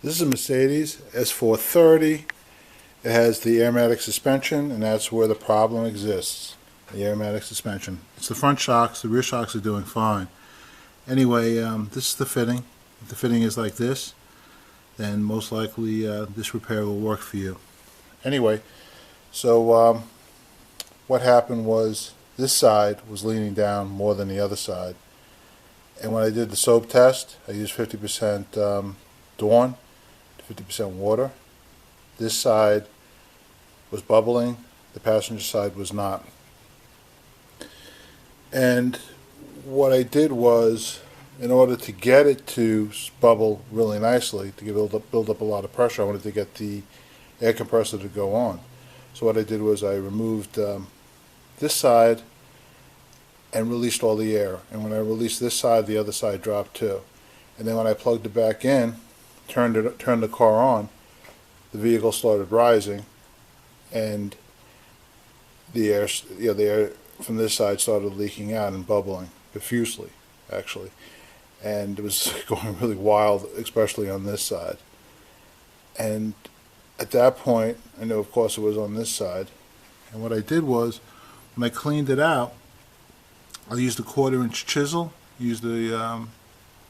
This is a Mercedes S430. It has the Airmatic suspension, and that's where the problem exists. The Airmatic suspension. It's the front shocks. The rear shocks are doing fine. Anyway, this is the fitting. If the fitting is like this, then most likely this repair will work for you. Anyway, so what happened was this side was leaning down more than the other side. And when I did the soap test, I used 50% Dawn, 50% water. This side was bubbling, the passenger side was not. And what I did was, in order to get it to bubble really nicely, to build up a lot of pressure, I wanted to get the air compressor to go on. So what I did was I removed this side and released all the air. And when I released this side, the other side dropped too. And then when I plugged it back in, turned the car on, the vehicle started rising, and the air from this side started leaking out and bubbling profusely, actually. And it was going really wild, especially on this side. And at that point, I know of course it was on this side, and what I did was, when I cleaned it out, I used a 1/4-inch chisel, used a,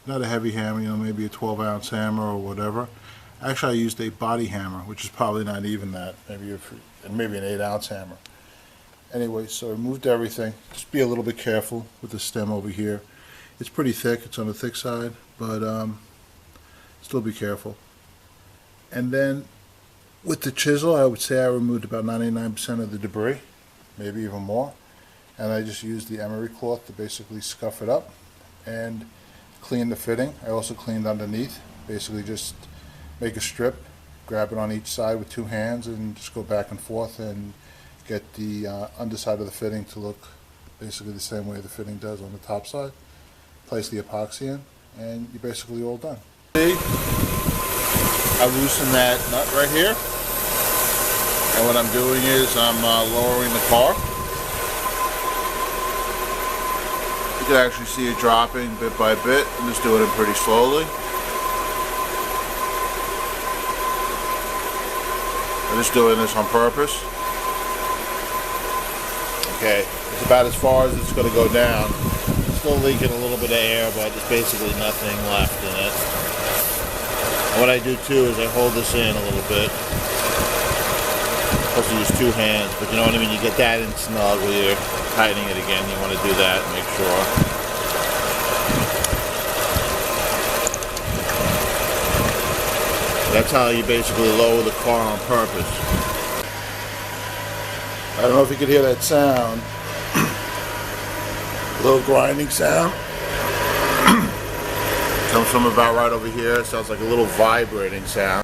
not a heavy hammer, maybe a 12-ounce hammer or whatever. Actually, I used a body hammer, which is probably not even that, maybe an 8-ounce hammer. Anyway, so I removed everything. Just be a little bit careful with the stem over here. It's pretty thick, it's on the thick side, but still be careful. And then with the chisel, I would say I removed about 99% of the debris, maybe even more. And I just used the emery cloth to basically scuff it up and clean the fitting. I also cleaned underneath, basically just make a strip, grab it on each side with 2 hands, and just go back and forth and get the underside of the fitting to look basically the same way the fitting does on the top side. Place the epoxy in, and you're basically all done. See, I loosen that nut right here, and what I'm doing is I'm lowering the car. You can actually see it dropping bit by bit. I'm just doing it pretty slowly. I'm just doing this on purpose. Okay, it's about as far as it's going to go down. It's still leaking a little bit of air, but there's basically nothing left in it. And what I do too is I hold this in a little bit. I'm supposed to use 2 hands, but you know what I mean? You get that in snug when you're tightening it again. You want to do that and make sure. That's how you basically lower the car on purpose. I don't know if you could hear that sound. A little grinding sound. Comes from about right over here. It sounds like a little vibrating sound.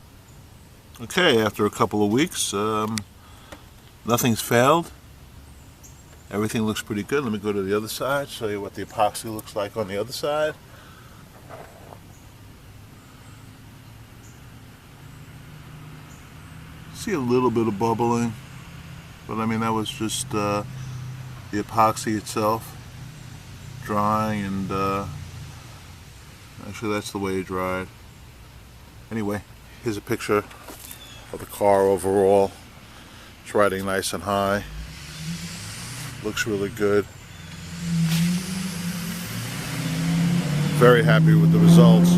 Okay, after a couple of weeks, nothing's failed. Everything looks pretty good. Let me go to the other side, show you what the epoxy looks like on the other side. See a little bit of bubbling, but I mean that was just the epoxy itself drying, and actually that's the way it dried. Anyway, here's a picture of the car overall. It's riding nice and high. Looks really good. Very happy with the results.